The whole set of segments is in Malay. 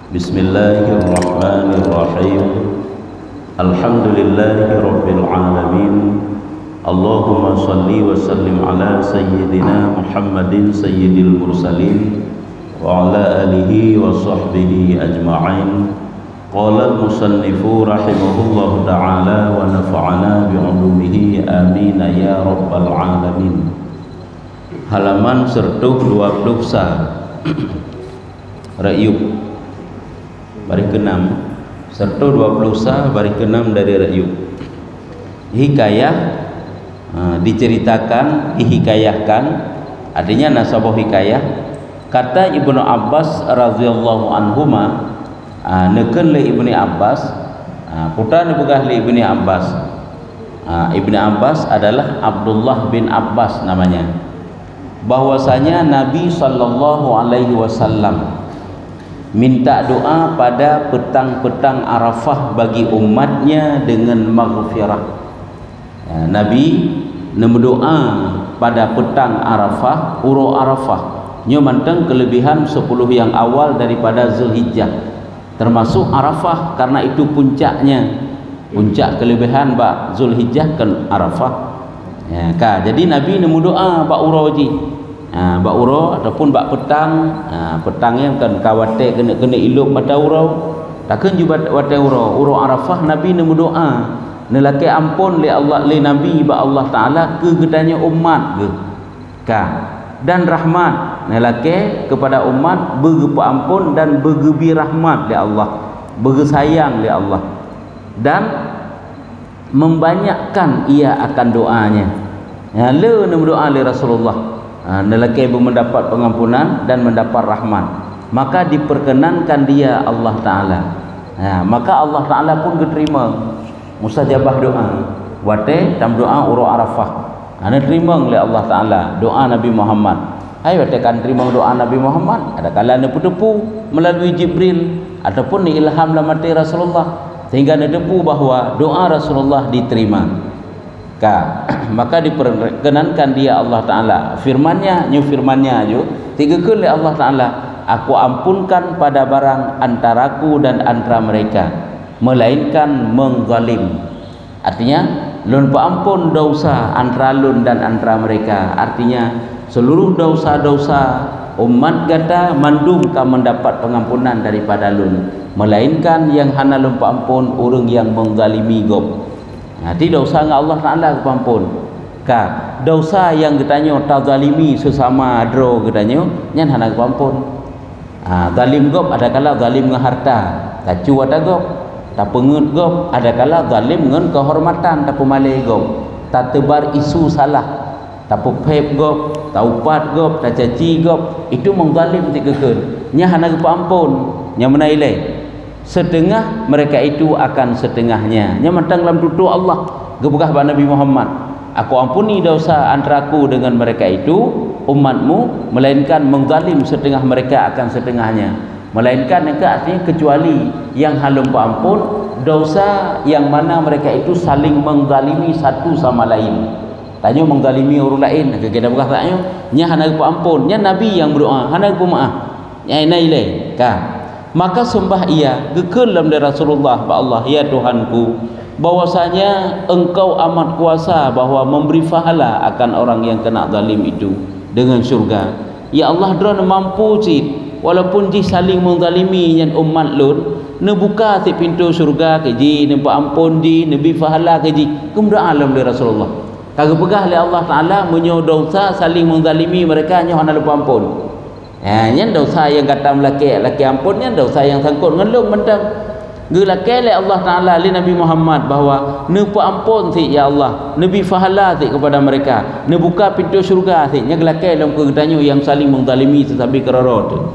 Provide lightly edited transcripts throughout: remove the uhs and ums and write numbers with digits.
Bismillahirrahmanirrahim. Alhamdulillahi rabbil alamin. Allahumma salli wa sallim ala sayyidina Muhammadin sayyidil mursalin wa ala alihi wa sahbihi ajma'in. Qala al-musannifu rahimahullahu ta'ala wa nafa'ana bi'ulumihi amin ya rabbal alamin. Halaman sertuh 20 Ra'yub baris ke-6 sertuh 20 baris ke-6 dari Ra'yub. Hikayah diceritakan, dihikayahkan, artinya nasabah hikayah. Kata Ibnu Abbas radhiyallahu anhuma, neken le Ibnu Abbas, putra nebegah le Ibnu Abbas. Ibnu Abbas adalah Abdullah bin Abbas namanya. Bahwasanya Nabi sallallahu alaihi wasallam minta doa pada petang-petang Arafah bagi umatnya dengan maghfirah. Nabi berdoa pada petang Arafah, uro Arafah, nyo manteng kelebihan 10 yang awal daripada Zulhijjah, termasuk Arafah, karena itu puncaknya, puncak kelebihan bak Zulhijjah kan Arafah. Jadi Nabi berdoa bak uro ji, bak uro ataupun bak petang, petangnya kan kawate kena iluk pada uro, takkan juga wate uro Arafah. Nabi berdoa nelake ampun li Allah, li Nabi ba Allah Taala ke gedanya umat ke dan rahmat nelake kepada umat begepa ampun dan begebi rahmat li Allah, begesayang li Allah, dan membanyakkan ia akan doanya. Le berdoa li Rasulullah, nelake mendapat pengampunan dan mendapat rahmat, maka diperkenankan dia Allah Taala. Maka Allah Taala pun diterima mustajabah doa wate tam doa uro Arafah. Ana terima oleh Allah Taala doa Nabi Muhammad. Hai wate kan terima doa Nabi Muhammad, ada kala nepu-tepu melalui Jibril ataupun ni ilham dalam hati Rasulullah sehingga nepu bahawa doa Rasulullah diterima. Maka diperkenankan dia Allah Taala. Firman-Nya, tiga kali Allah Taala, aku ampunkan pada barang antaraku dan antara mereka, melainkan mengzalim. Artinya lun paampun dosa antara lun dan antara mereka. Artinya seluruh dosa-dosa umat gata mandum ka mendapat pengampunan daripada lun, melainkan yang hana lun paampun urang yang mengzalimi gob. Nanti dosa dengan Allah Taala kepampun. Dosa yang katanya tazalimi sesama adro katanya nyan hana kepampun. Zalim gob ada kala zalim dengan harta, tacu ada gob, tak pengut gob, ada kala zalim dengan kehormatan, tak pemalai gob, tak tebar isu salah, tak pepep gob, tak upat gob, tak caci gob, itu mengzalim tikekun. Nya hana kepampun, nya menailai. Setengah mereka itu akan setengahnya. Nya matang dalam tutur Allah gebegah ba Nabi Muhammad, aku ampuni dosa antaraku dengan mereka itu umatmu, melainkan mengzalim setengah mereka akan setengahnya. Melainkan yang artinya kecuali yang halum ampun dosa yang mana mereka itu saling mengzalimi satu sama lain. Tanya mengzalimi orang lain, kita bukan tanya nya hana ampun, nya Nabi yang berdoa hana maaf. Nya naile maka sembah ia gekelam dari Rasulullah ba Allah, ya Tuhanku, bahwasanya engkau amat kuasa bahwa memberi pahala akan orang yang kena zalim itu dengan syurga. Ya Allah, drone mampu cit walaupun ji saling menzalimi yang umat lun, ne buka ti pintu syurga ke ji, ne ampun ji, ne bi pahala ke ji. Kumda alam dari Rasulullah kagak pegah oleh Allah Taala menyo dosa saling menzalimi mereka nya hana lupa ampun. Yang dosa yang kata laki ampun, yang dosa yang sangkut dengan lu mentang gelake oleh Allah Taala li Nabi Muhammad bahawa ne ampun si ya Allah, nabi fahala si kepada mereka, ne buka pintu syurga si nya gelake dalam kegedanyo yang saling menzalimi tetapi kerorot,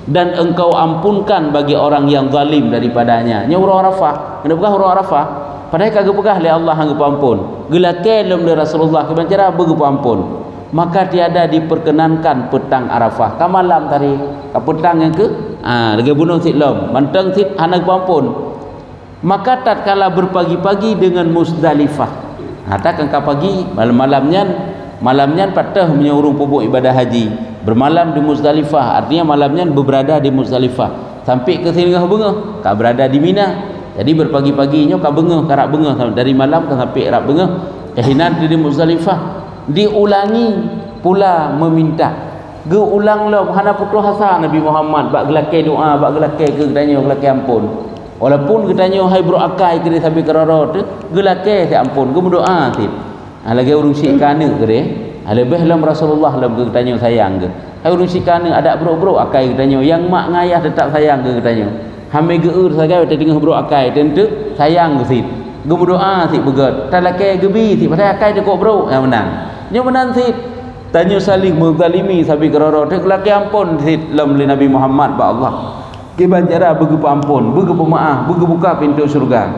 dan engkau ampunkan bagi orang yang zalim daripadanya. Nya huruf Arafah, kena buka huruf Arafah padahal kagak pegah oleh Allah hang ampun, gelake dalam Rasulullah kebancara bagi ampun. Maka tiada diperkenankan petang Arafah ka malam tadi ka petang yang ke lagi bunuh sit lom manteng sit hana pampun. Maka tatkala berpagi-pagi dengan Muzdalifah, takkan ka pagi malamnya patah menyuruh pupuk ibadah haji bermalam di Muzdalifah, artinya malamnya berberada di Muzdalifah. sampai ke Selingah Bengah kau berada di Mina. Jadi berpagi-paginya kau bengah karak bengah dari malam kau sampai rak bengah kehinan di Muzdalifah. Diulangi pula meminta geulang lah hana putus asa Nabi Muhammad bak gelakai doa bak gelakai ke katanya gelakai ampun. Walaupun katanya hai bro akai ke dia sampai kerara tu gelakai si ampun ge berdoa ti. Lagi urung si kana ke dia. Lebih lam Rasulullah lam ke katanya sayang ke. Hai urung si kana ada bro akai katanya yang mak ngayah tetap sayang ke katanya. Hame geur sagai te tengah bro akai tentu sayang ke si. Ge berdoa si begat. Talakai gebi si pasal akai dekok bro yang menang. Nya menang si tanya saling menzalimi sabi kerara te laki ampun si lam li Nabi Muhammad ba Allah. Ki banjara bagi ampun, bagi pemaaf, bagi buka pintu surga.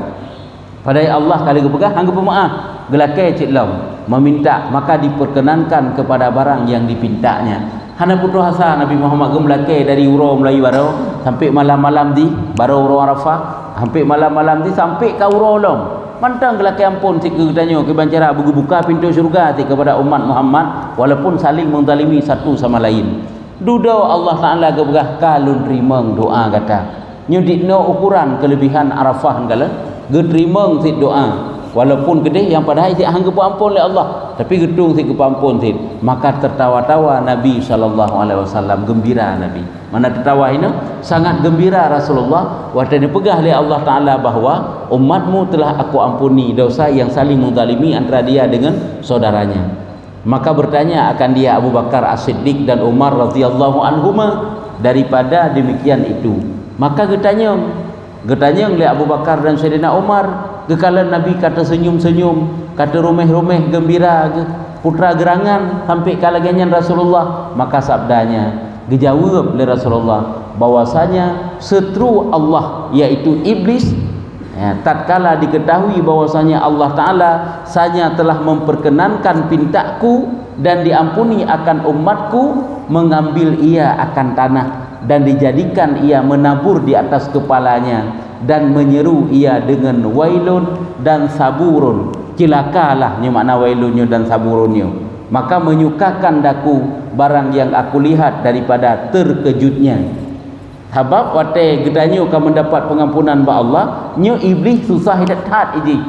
Padai Allah kali ke hang pemaaf, gelakai cik lam meminta maka diperkenankan kepada barang yang dipintanya. Hana putus asa Nabi Muhammad gemelakai dari Uro Melayu Barau sampai malam-malam di Barau Uro Arafah, sampai malam-malam di sampai ke Uro Long. Mantang gelakai ampun si ketanya ke bancara bagi buka pintu surga si kepada umat Muhammad walaupun saling menzalimi satu sama lain. Dudau Allah Taala gebegah kalun rimeng doa kata. Nyudikno ukuran kelebihan Arafah kala gerimeng si doa. Walaupun gede yang padahal si hangge ampun oleh Allah, tapi gedung si kepampun si. Maka tertawa-tawa Nabi SAW, gembira Nabi. Mana tertawa ini? Sangat gembira Rasulullah waktu dipegah oleh Allah Taala bahwa umatmu telah aku ampuni dosa yang saling menzalimi antara dia dengan saudaranya. Maka bertanya akan dia Abu Bakar As-Siddiq dan Umar radhiyallahu anhuma daripada demikian itu. Maka getanya oleh Abu Bakar dan Sayyidina Umar, kekala Nabi kata senyum-senyum, kata rumeh-rumeh gembira, putra gerangan sampai kalagannya Rasulullah, maka sabdanya dijawab oleh Rasulullah bahwasanya setru Allah yaitu iblis tatkala diketahui bahwasanya Allah Taala saja telah memperkenankan pintaku dan diampuni akan umatku, mengambil ia akan tanah dan dijadikan ia menabur di atas kepalanya dan menyeru ia dengan wailun dan saburun. Cilakalah ni makna wailunnya dan saburunnya. Maka menyukakan daku barang yang aku lihat daripada terkejutnya. Sebab wate gedanya akan mendapat pengampunan ba Allah, nyo iblis susah hidat hat iji.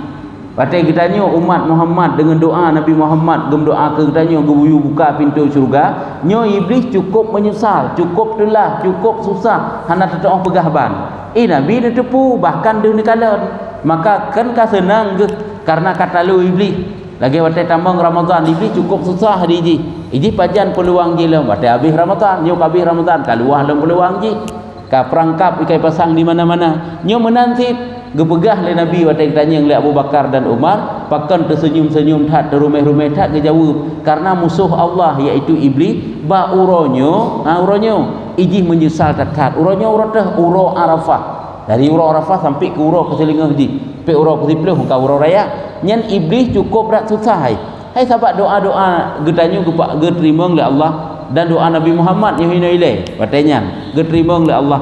Wate gedanya umat Muhammad dengan doa Nabi Muhammad gem doa ke gedanya gebuyu buka pintu syurga, nyo iblis cukup menyesal, cukup telah, cukup susah hana tetap pegah ban. Nabi dia tepu bahkan dia nikalan. Maka kan ka senang ke karena kata lu iblis. Lagi wate tambang Ramadan iblis cukup susah di iji. Iji pajan peluang ji lam wate habis Ramadan, nyo habis Ramadan kaluah lam peluang ji. Ka perangkap ikai pasang di mana-mana. Nyo menanti gepegah le Nabi wate tanya oleh Abu Bakar dan Umar, pakan tersenyum-senyum tak terumeh-rumeh tak dijawab karena musuh Allah iaitu iblis ba uronyo, uronyo iji menyesal tak uronyo uratah uro Arafah. Dari uro Arafah sampai ke uro ke Selingah di. Pe uro ke Zipluh ka uro raya. Nyen iblis cukup rak susah hai. Hai sahabat doa-doa getanyo gepak geterima oleh Allah dan doa Nabi Muhammad yang hina ilai patenya geterima oleh Allah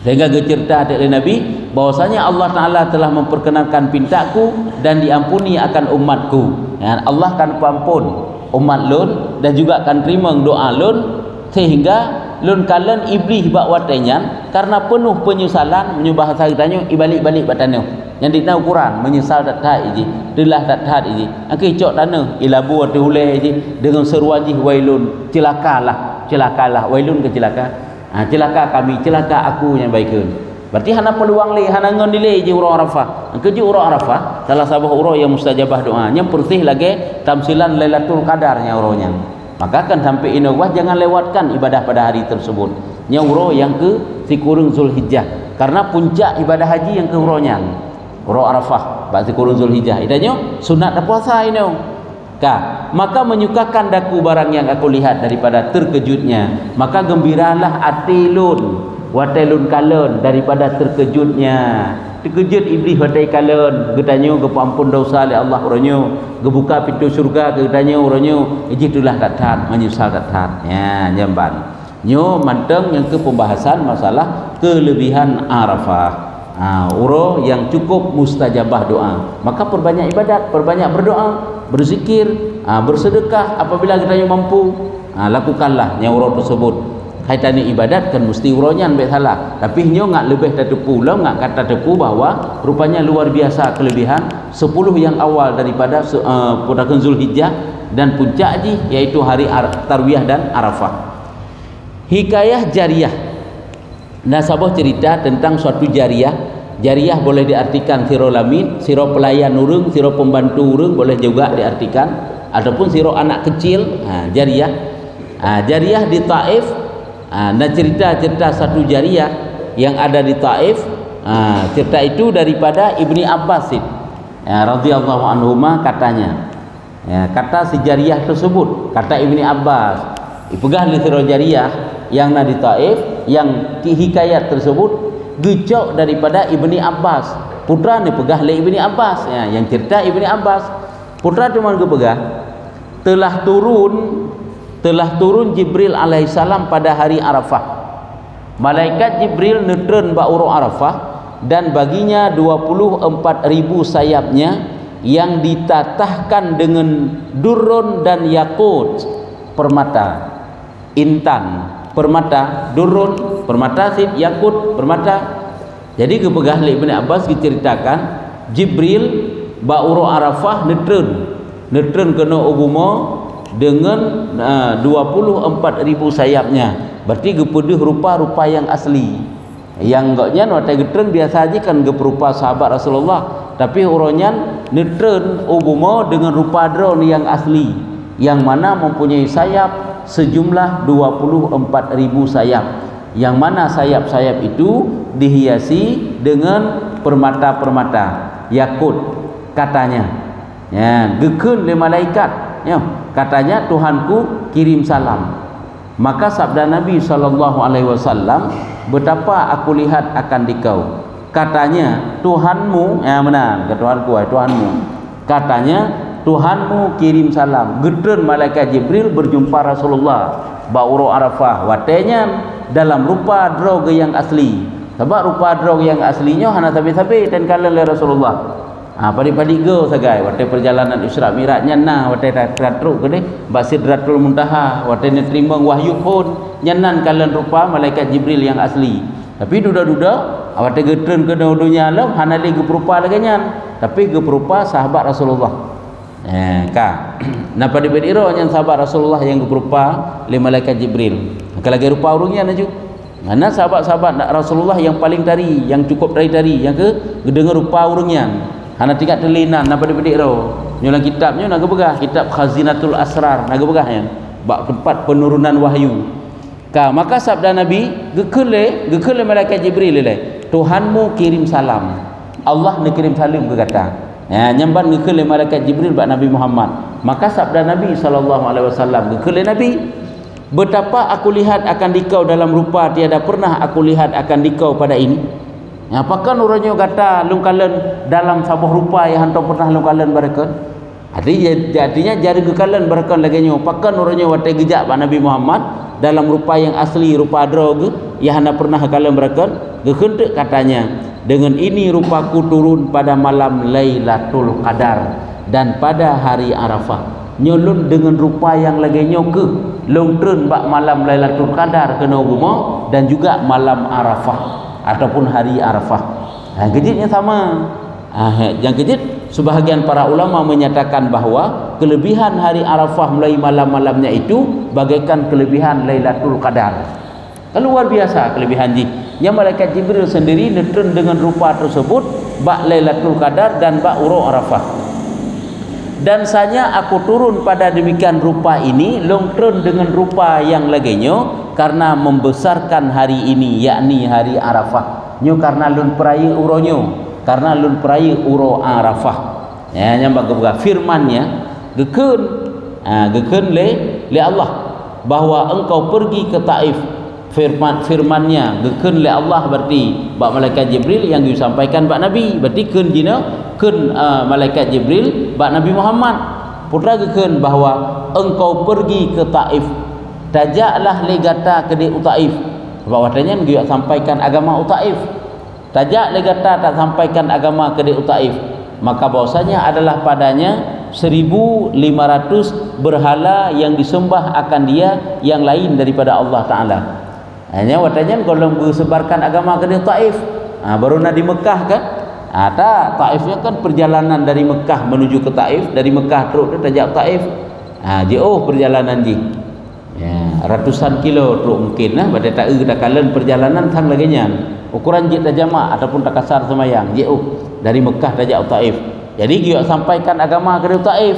sehingga gecerita oleh Nabi bahwasanya Allah Taala telah memperkenankan pintaku dan diampuni akan umatku. Ya, Allah akan pampun umat lun dan juga akan terima doa lun sehingga lun kalen iblis bak watenya karena penuh penyesalan menyubah bahasa kitanya ibalik-balik batana yang dina ukuran menyesal tak iji delah tak iji angke cok tanah ilabu atu hulai iji dengan seruan ji wailun celakalah wailun ke celaka celaka kami celaka aku yang baikun. Berarti hana peluang le hana ngon dile ji urang Arafah angke ji urang Arafah salah sabah urang yang mustajabah doa nya persih lagi tamsilan Lailatul Qadarnya urangnya. Maka kan sampai inawah jangan lewatkan ibadah pada hari tersebut. Nya urang yang ke sikurung Zulhijjah karena puncak ibadah haji yang ke urangnya Uro Arafah ba'zi kurun Zulhijjah. Idanyo sunat puasa ini. Maka menyukakan daku barang yang aku lihat daripada terkejutnya. Maka gembiralah atilun watelun kalen daripada terkejutnya. Terkejut iblis watai kalen getanyo gepampun dosa oleh Allah uronyo gebuka pintu surga getanyo uronyo ijitulah tatat menyesal tatat. Ya nyamban. Nyo manteng yang ke pembahasan masalah kelebihan Arafah. Uro yang cukup mustajabah doa. Maka perbanyak ibadat, perbanyak berdoa, berzikir, bersedekah apabila kita mampu. Lakukanlah yang uro tersebut. kaitan ibadat kan mesti uronyan baik salah, tapi nyo ngak lebih tepu lah, ngak kata tepu bahawa rupanya luar biasa kelebihan 10 yang awal daripada pudakan Zulhijjah dan puncak ji iaitu hari Tarwiyah dan Arafah. Hikayah jariyah, nasabah cerita tentang suatu jariyah. Jariyah boleh diartikan siro lamid, siro pelayan urang, siro pembantu urang, boleh juga diartikan, ataupun siro anak kecil. Jariyah, jariyah di Taif. Nah, cerita satu jariyah yang ada di Taif. Cerita itu daripada Ibni Abbas radhiyallahu anhuma katanya. Kata si jariyah tersebut, kata Ibni Abbas, ipegah li siro jariyah yang na di Taif, yang hikayat tersebut gecok daripada Ibni Abbas. Putra ni pegah li Ibni Abbas, yang cerita Ibni Abbas. Putra tu man pegah telah turun Jibril alaihissalam pada hari Arafah. Malaikat Jibril netren ba'uru Arafah dan baginya 24.000 sayapnya yang ditatahkan dengan durun dan yakut, permata, intan, permata, durun, permata, sip, yakut, permata. Jadi kepegah li Ibn Abbas diceritakan Jibril ba'uru Arafah netren kena ugumo dengan 24.000 sayapnya. Berarti gepeduh rupa-rupa yang asli. Yang enggaknya waktu getren biasa aja kan geperupa sahabat Rasulullah, tapi uronyan netren ubumo dengan rupa drone yang asli, yang mana mempunyai sayap sejumlah 24.000 sayap, yang mana sayap-sayap itu dihiasi dengan permata-permata yakut katanya. Gekun le malaikat, katanya Tuhanku kirim salam. Maka sabda Nabi SAW, betapa aku lihat akan dikau. Katanya Tuhanmu, benar, Tuhanku, Tuhanmu. Katanya Tuhanmu kirim salam. Gedren malaikat Jibril berjumpa Rasulullah ba'uru Arafah, watenya dalam rupa droga yang asli. Sebab rupa droga yang aslinya hana sabi-sabi dan kala Rasulullah. Padi-padi go sagai waktu perjalanan Isra Mi'rajnya nah waktu ratruk ke deh Sidratul Muntaha waktu ni terima wahyu pun nyanan kalian rupa malaikat Jibril yang asli. Tapi duda-duda waktu getren ke dunia alam hana lagi berupa lagi nyan, tapi berupa sahabat Rasulullah. Nah padi-padi ro yang sahabat Rasulullah yang berupa le malaikat Jibril. Kalau lagi rupa urungnya naju. Mana sahabat-sahabat Rasulullah yang paling tari, yang cukup tari-tari, yang ke dengar rupa urungnya. Hana tingkat telinan napa dipedik ro. Nyolang kitabnya naga begah, kitab Khazinatul Asrar naga begah ya. Bab tempat penurunan wahyu. Maka sabda Nabi, gekele malaikat Jibril le. Tuhanmu kirim salam. Allah nak kirim salam ke kata. Nyamban gekele malaikat Jibril bab Nabi Muhammad. Maka sabda Nabi SAW, gekele Nabi, betapa aku lihat akan dikau dalam rupa tiada pernah aku lihat akan dikau pada ini. Apakah nuranya kata lungkalan dalam sebuah rupa yang hantar pernah lungkalan barakan? Artinya jari kekalan barakan lagi nyo. Apakah nuranya watai gejak Pak Nabi Muhammad dalam rupa yang asli, rupa drog yang hana pernah kekalan barakan? Gekentek katanya, dengan ini rupaku turun pada malam Lailatul Qadar dan pada hari Arafah. Nyolun dengan rupa yang lagi nyo ke longtren bak malam Lailatul Qadar kena gumo dan juga malam Arafah ataupun hari Arafah. Kejitnya sama. Yang kejit, sebahagian para ulama menyatakan bahawa kelebihan hari Arafah mulai malam-malamnya itu bagaikan kelebihan Lailatul Qadar. Luar biasa kelebihan ji. Yang malaikat Jibril sendiri netren dengan rupa tersebut bak Lailatul Qadar dan bak uro Arafah. Dan saja aku turun pada demikian rupa ini longtren dengan rupa yang laginya karena membesarkan hari ini, yakni hari Arafah. Nyo karena lun peraya uronyo, karena lun peraya uro Arafah. Nyambang ke firmannya, geken le Allah bahwa engkau pergi ke Taif. Firmannya geken le Allah berarti bak malaikat Jibril yang disampaikan bak Nabi. Berarti ken jina ken malaikat Jibril bak Nabi Muhammad. Putra geken bahawa engkau pergi ke Taif. Tajaklah legata ke di Taif. Sebab watanya dia sampaikan agama Taif. Tajak legata tak sampaikan agama ke di Taif. Maka bahwasanya adalah padanya 1.500 berhala yang disembah akan dia yang lain daripada Allah Ta'ala. hanya watanya kalau sebarkan agama ke Taif. Baru nak di Mekah kan? Tak, Taifnya kan perjalanan dari Mekah menuju ke Taif, dari Mekah terus tajak Taif. Jauh perjalanan ji. Ya, ratusan kilo terus mungkin lah pada tak dah kalen perjalanan sang lagi nyan. Ukuran jit jamak ataupun tak kasar semayang jauh dari Mekah tajak Taif. Jadi dia sampaikan agama ke Taif.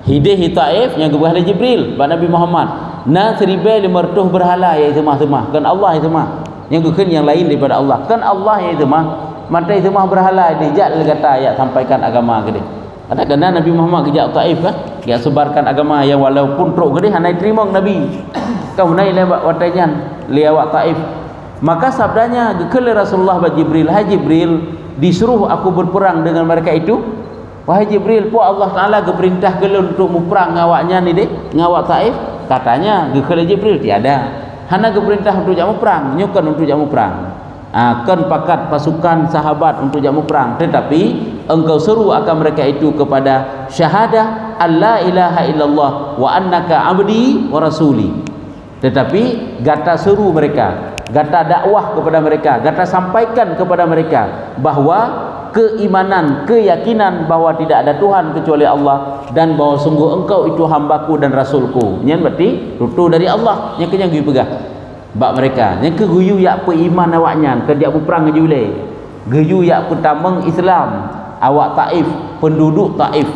Hidih Taif yang keberhala Jibril pada Nabi Muhammad. Na 1500 berhala yang semah-semah kan Allah yang semah. Yang bukan yang lain daripada Allah. Kan Allah yang semah. Mata yang semah berhala dia jat kata ayat sampaikan agama ke dia. Kadang-kadang Nabi Muhammad kejak Taif kan, dia sebarkan agama yang walaupun teruk ke dia hanai terima Nabi. Kau naik lewat watanyan lewat Taif. Maka sabdanya gekele Rasulullah ba Jibril, hai Jibril, disuruh aku berperang dengan mereka itu. Wahai Jibril, pu Allah Taala geperintah gelun untuk berperang ngawaknya ni deh, ngawak Taif. Katanya gekele Jibril tiada. Hana geperintah untuk jamu perang, nyukan untuk jamu perang. Kan pakat pasukan sahabat untuk jamu perang, tetapi engkau seru akan mereka itu kepada syahadah alla ilaha illallah wa annaka abdi wa rasuli. Tetapi gata seru mereka, gata dakwah kepada mereka, gata sampaikan kepada mereka bahawa keimanan, keyakinan bahawa tidak ada Tuhan kecuali Allah dan bahawa sungguh engkau itu hambaku dan rasulku. Nyen berarti tutu dari Allah. Yang kenyang gue pegah bak mereka. Yang ke guyu yak pe iman awaknya, ke dia perang ge jule. Guyu yak pertamang Islam. Awak Taif, penduduk Taif.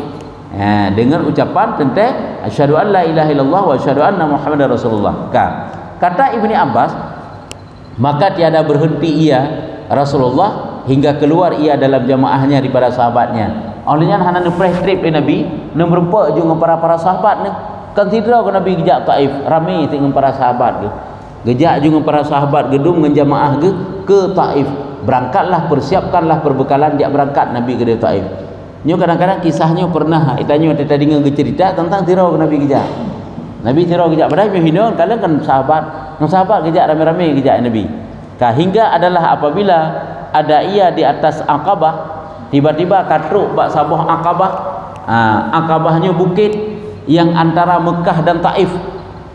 Dengan ucapan tentang asyhadu an la ilaha illallah wa asyhadu anna muhammadar rasulullah. Kata Ibni Abbas, maka tiada berhenti ia Rasulullah hingga keluar ia dalam jamaahnya daripada sahabatnya. Olehnya hana press trip Nabi, nemrempak jeung para sahabat ni. Kan tidra ke Nabi gejak Taif, ramai dengan para sahabat ke. Gejak juga para sahabat gedung dengan jamaah ke Taif. Berangkatlah, persiapkanlah perbekalan dia berangkat Nabi ke Taif. Nyo kadang-kadang kisahnya pernah itanya tadi dengan cerita tentang tirau ke Nabi gejak. Nabi tirau gejak padahal hina kalian kan sahabat gejak rame-rame gejak Nabi. Hingga adalah apabila ada ia di atas Aqabah, tiba-tiba katruk bak sabah Aqabah. Aqabahnya bukit yang antara Mekah dan Taif.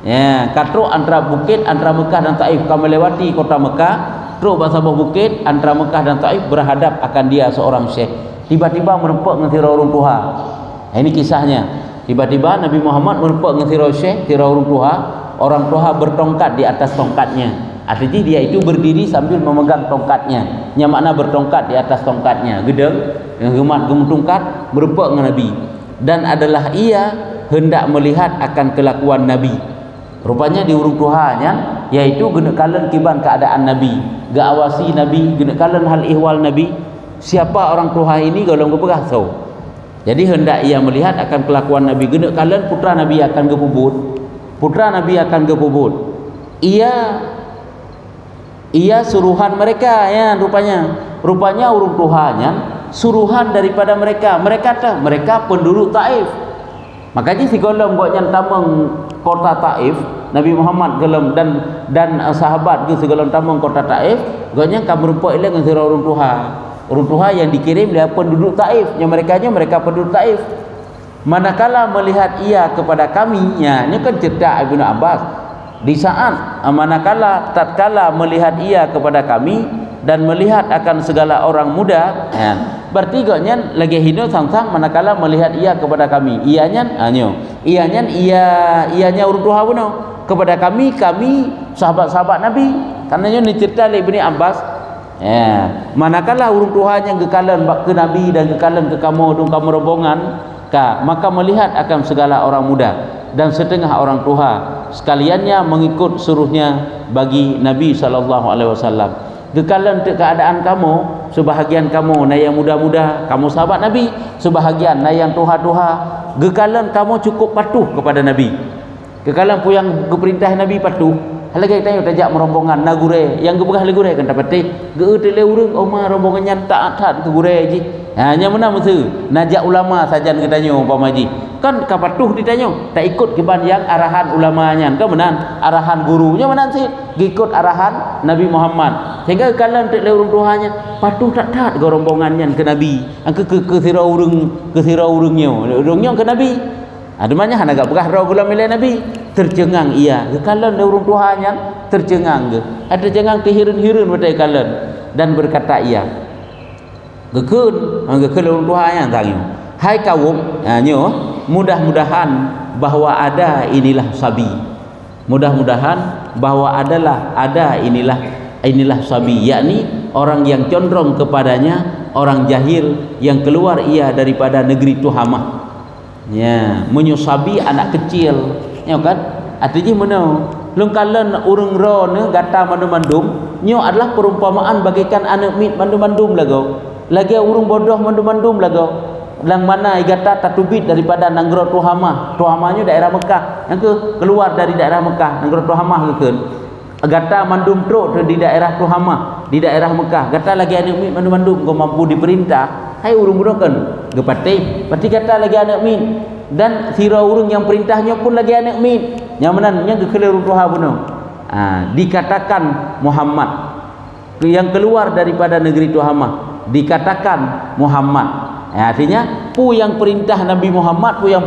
Ya, katruk antara bukit antara Mekah dan Taif. Kau melewati kota Mekah, truk bak sabah bukit antara Mekah dan Taif, berhadap akan dia seorang syekh. Tiba-tiba merempak dengan tirau urung tuha. Ini kisahnya. Tiba-tiba Nabi Muhammad merempak dengan tirau syekh, tirau urung tuha. Orang tuha bertongkat di atas tongkatnya. Artinya dia itu berdiri sambil memegang tongkatnya. Yang makna bertongkat di atas tongkatnya. Gedeng, yang gemat gemutungkat, merempak dengan Nabi. Dan adalah ia hendak melihat akan kelakuan Nabi. Rupanya di urung tuhanya, yaitu gena kalen kiban keadaan Nabi. Gaawasi Nabi, gena kalen hal ihwal Nabi. Siapa orang tuha ini kalau kepegah tahu. Jadi hendak ia melihat akan kelakuan Nabi. Gena kalen putra Nabi akan gepubut. Putra Nabi akan gepubut. Ia suruhan mereka ya rupanya urung tuhanya suruhan daripada mereka mereka penduduk Taif. Makanya si golong buat yang tamang kota Taif Nabi Muhammad gelem dan sahabat ke segolong tamang kota Taif gonya kamu rupa ile dengan sira urung tuha yang dikirim dari penduduk Taif yang mereka penduduk Taif. Manakala melihat ia kepada kami ya ini kan cerita Ibnu Abbas. Di saat manakala tatkala melihat ia kepada kami dan melihat akan segala orang muda ya, berarti gonya lagi hidup sang-sang manakala melihat ia kepada kami ianya urut tuha puno kepada kami sahabat-sahabat Nabi karena ini cerita dari Ibni Abbas ya, manakala urut tuhanya gekalan ke Nabi dan gekalan ke kamu rombongan maka melihat akan segala orang muda dan setengah orang tuha sekaliannya mengikut suruhnya bagi Nabi SAW. Gekalan keadaan kamu sebahagian kamu na yang muda-muda kamu sahabat Nabi, sebahagian na yang tuha-tuha gekalan kamu cukup patuh kepada Nabi. Gekalan pu yang geperintah Nabi patuh. Halagi tanya tajak merombongan na gure yang gebegah le gure kan dapat geutele urang oma rombongannya taat ke gure ji. Hanya mana mesti najak ulama saja katanya umpama ji. Kan kapatuh ditanya tak ikut kiban yang arahan ulamanya kan menan arahan gurunya menan sih ikut arahan Nabi Muhammad sehingga kalian tak le urang tuhannya patuh tak taat ke rombongannya ke Nabi ke sira urangnya ke Nabi Adamanya hana gak begah ro gula milai Nabi tercengang ia kalau urung Tuhannya tercengang ke ada cengang kehirun-hirun pada kalen dan berkata ia gekun urung Tuhannya tanya hai kaum nyo mudah-mudahan bahwa ada inilah sabi mudah-mudahan bahwa ada inilah sabi yakni orang yang condong kepadanya orang jahil yang keluar ia daripada negeri Tuhamah ya menyusabi anak kecil ya kan artinya mana lungkalan urang ro ne gata mandum-mandum nyo adalah perumpamaan bagaikan anak mit mandum-mandum lagi urang bodoh mandum-mandum lang mana igata tatubit daripada Nanggro Tuhamahnya daerah Mekah yang ke keluar dari daerah Mekah Nanggro Tuhamah ke gata mandum truk di daerah Tuhamah di daerah Mekah gata lagi anak mit mandum-mandum kau mampu diperintah hai urung burokan gepatih pati kata lagi anak min dan sira urung yang perintahnya pun lagi anak min yang menanya kekeliru Tuhan benar dikatakan Muhammad yang keluar daripada negeri Tuhamah dikatakan Muhammad artinya pu yang perintah Nabi Muhammad pu yang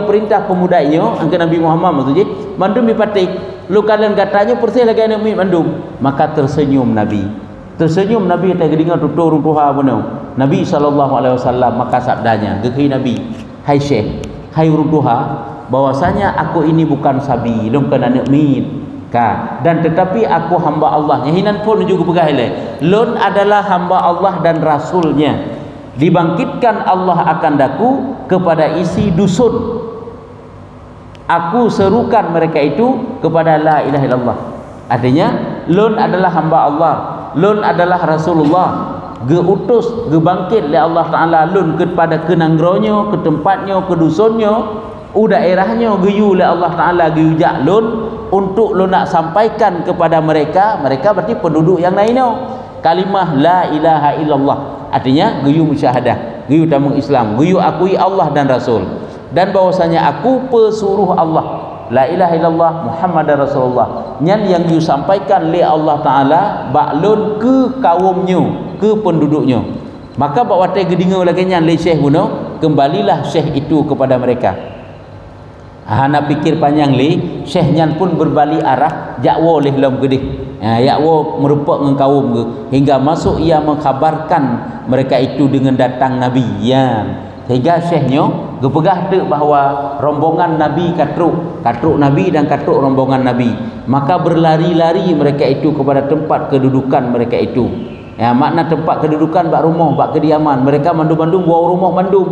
perintah pemudanya angka Nabi Muhammad maksudnya mandum dipatih lu kalian katanya persih lagi anak min mandum maka tersenyum Nabi kata gedingan tutur Tuhan benar Nabi SAW maka sabdanya gekhi Nabi hai syekh hai urung Tuhan bahwasanya aku ini bukan sabi bukan anak mit dan tetapi aku hamba Allah nyahinan pun juga pegah lon adalah hamba Allah dan rasulnya dibangkitkan Allah akan daku kepada isi dusun aku serukan mereka itu kepada la ilaha illallah artinya lon adalah hamba Allah lun adalah Rasulullah geutus gebangkit oleh Allah Ta'ala lun kepada kenanggronya ke tempatnya ke dusunnya daerahnya geyu oleh Allah Ta'ala geujak lun untuk lun nak sampaikan kepada mereka berarti penduduk yang lainnya kalimah la ilaha illallah artinya geyu musyahadah geyu tamung Islam geyu akui Allah dan Rasul dan bahwasanya aku pesuruh Allah la ilaha illallah Muhammadar Rasulullah yang disampaikan oleh Allah Ta'ala baklun ke kaumnya ke penduduknya maka bawa te gedinga lagi nyan le syekh buno kembalilah syekh itu kepada mereka nak pikir panjang le syekh nyan pun berbalik arah jakwa oleh lam gedih yakwa merupak dengan kaum ke hingga masuk ia mengkhabarkan mereka itu dengan datang Nabi sehingga syekhnya gepegah tu bahawa rombongan Nabi katruk Nabi dan katruk rombongan Nabi maka berlari-lari mereka itu kepada tempat kedudukan mereka itu makna tempat kedudukan bak rumah bak kediaman mereka mandum-mandum bawa rumah mandum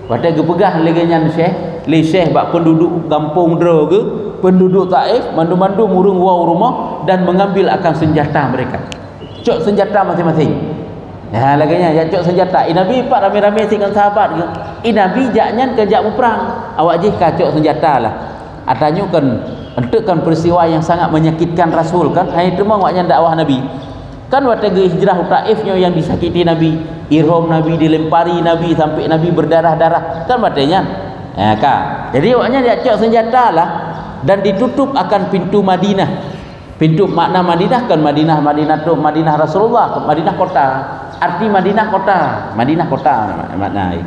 pada gepegah legenyan syekh bak penduduk kampung dera ke penduduk Taif mandum-mandum urung bawa rumah dan mengambil akan senjata mereka cok senjata masing-masing laganya ya cok senjata Nabi pak rame-rame dengan sahabat ke Nabi jaknya kerja perang awak je kacok senjata lah atanya kan entukkan peristiwa yang sangat menyakitkan Rasul kan hai temang waknya dakwah Nabi kan waktu hijrah Taifnya yang disakiti Nabi irham Nabi dilempari Nabi sampai Nabi berdarah-darah kan batenya jadi waknya dia cok senjata lah dan ditutup akan pintu Madinah pintu makna Madinah kan Madinah tu Madinah Rasulullah Madinah kota arti Madinah kota makna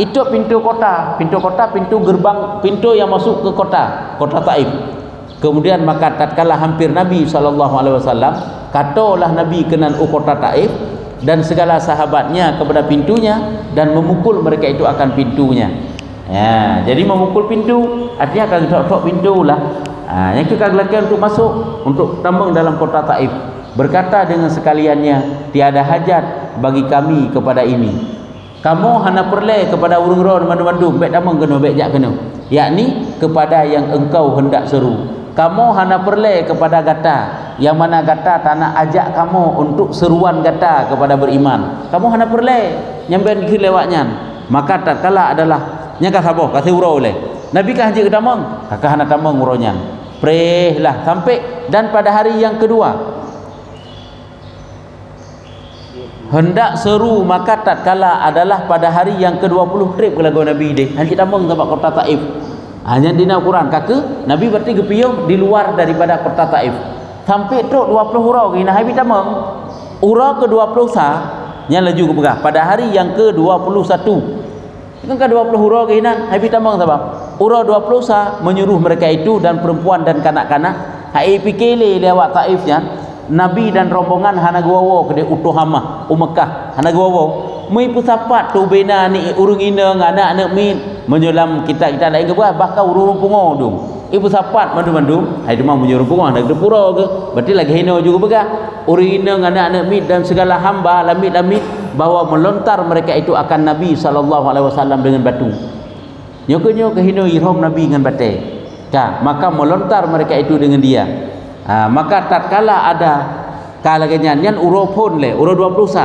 itu pintu gerbang pintu yang masuk ke kota Taif kemudian maka tatkala hampir Nabi SAW katalah Nabi kenan kota Taif dan segala sahabatnya kepada pintunya dan memukul mereka itu akan pintunya jadi memukul pintu artinya akan tok pintu lah yang kita lakukan untuk masuk untuk tambang dalam kota Taif berkata dengan sekaliannya tiada hajat bagi kami kepada ini kamu hana perle kepada urung ron mandu-mandu baik tamang kena baik jak kena yakni kepada yang engkau hendak seru kamu hana perle kepada gata yang mana gata tak nak ajak kamu untuk seruan gata kepada beriman kamu hana perle nyamben ke lewatnya maka tatkala adalah nyaka saboh kasih urau oleh Nabi kah haji ke tamang kakak hana tamang uronya prehlah sampai dan pada hari yang kedua hendak seru maka tatkala adalah pada hari yang ke-20 trip ke lagu Nabi deh haji tambang tempat kota Taif hanya dina Quran kaka Nabi berarti gepiyong di luar daripada kota Taif sampai truk 20 urau kena habis tambang urau ke-20 sah yang laju ke pegah pada hari yang ke-21 Kan ke 20 hura ke hinan hai pitamang sabab hura 20 sa menyuruh mereka itu dan perempuan dan kanak-kanak hai pikele lewat Taifnya Nabi dan rombongan hana gawo ke utuh Hamah Mekah hana gawo mai pusapat tu bena ni urung ina anak min menyelam kita lain ke bahkan urung pungo tu ibu sapat mandu-mandu hai demang menyuruh pungo nak ke pura ke berarti lagi hina juga begah urung ina anak min dan segala hamba lamit-lamit bahawa melontar mereka itu akan Nabi SAW dengan batu nyokonyo kehino ihram Nabi dengan batai maka melontar mereka itu dengan dia maka tatkala ada kalaganya nyan uro pun le uro 20 sa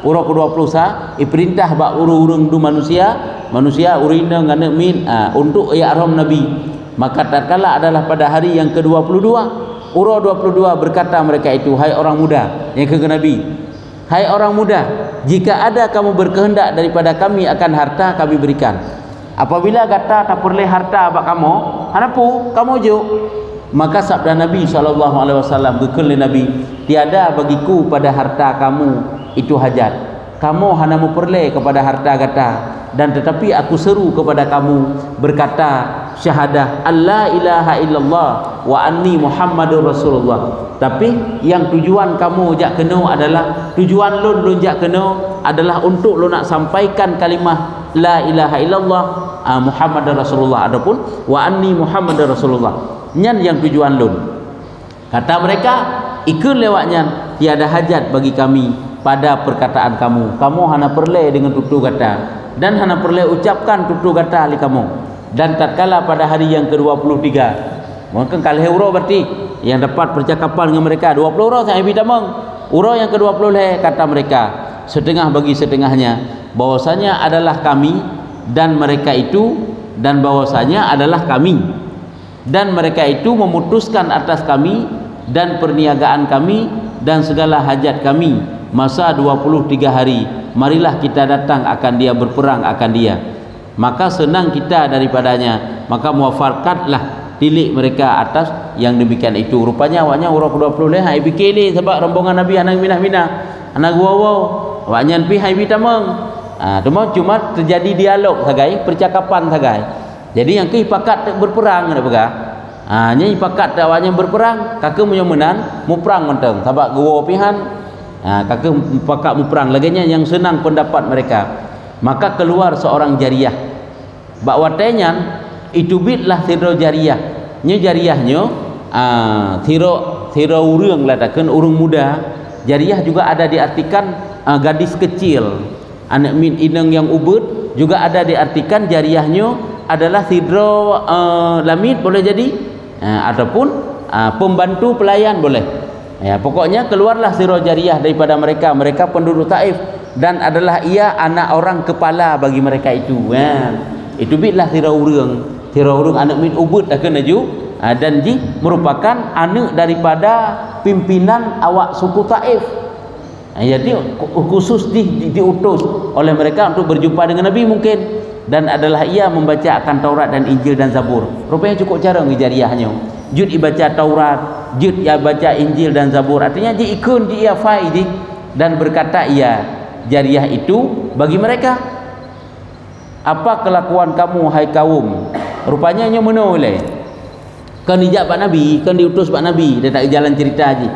uro ke-20 sa iperintah bak urung du manusia urina ngana min untuk ihram Nabi maka tatkala adalah pada hari yang ke-22 uro 22 berkata mereka itu hai orang muda yang ke Nabi hai orang muda, jika ada kamu berkehendak daripada kami akan harta kami berikan. Apabila kata tak perlu harta abak kamu, hanapu kamu juk. Maka sabda Nabi SAW gekele Nabi, tiada bagiku pada harta kamu itu hajat. Kamu hanya memperoleh kepada harta kata dan tetapi aku seru kepada kamu berkata syahadah Allah ilaha illallah wa anni Muhammadur Rasulullah. Tapi yang tujuan kamu jak kena adalah tujuan lun jak kena adalah untuk lu nak sampaikan kalimah la ilaha illallah Muhammadur Rasulullah adapun wa anni Muhammadur Rasulullah nyan yang tujuan lun. Kata mereka ikut lewatnya tiada hajat bagi kami pada perkataan kamu hanya perle dengan tutu kata dan hanya perle ucapkan tutu kata ali kamu dan tatkala pada hari yang ke-23 mungkin kalih euro berarti yang dapat percakapan dengan mereka 20 euro saya bidamang euro yang ke-20 kata mereka setengah bagi setengahnya bahwasanya adalah kami dan mereka itu dan bahwasanya adalah kami dan mereka itu memutuskan atas kami dan perniagaan kami dan segala hajat kami masa 23 hari marilah kita datang akan dia berperang akan dia maka senang kita daripadanya maka muafarkatlah tilik mereka atas yang demikian itu rupanya awaknya urang 20 hai bikele sebab rombongan Nabi anang minah-minah anak wawo awaknya pi hai bitamang cuma terjadi dialog sagai percakapan sagai jadi yang ke pakat berperang ada begah nya pakat awaknya berperang kakek punya menan mu perang menteng sebab gawo pihan kakek pakat mu perang laginya yang senang pendapat mereka maka keluar seorang jariyah bak watenya itu bitlah tiro jariyah nya jariyahnya tiro urang lah takkan urang muda jariyah juga ada diartikan gadis kecil anak min inang yang ubud juga ada diartikan jariyahnya adalah tiro lamit boleh jadi ataupun pembantu pelayan boleh ya pokoknya keluarlah tiro jariyah daripada mereka penduduk Taif dan adalah ia anak orang kepala bagi mereka itu itu bitlah tiro urang anak min ubud akan aju dan ji merupakan anak daripada pimpinan awak suku Taif jadi khusus diutus oleh mereka untuk berjumpa dengan Nabi mungkin dan adalah ia membaca akan Taurat dan Injil dan Zabur rupanya cukup cara ngejariahnya jud ibaca Taurat jud ia baca Injil dan Zabur artinya ji ikun ji ia fai ji dan berkata ia jariah itu bagi mereka apa kelakuan kamu hai kaum rupanya nya menoleh kan dijak pak Nabi kan diutus pak Nabi dia tak jalan cerita aja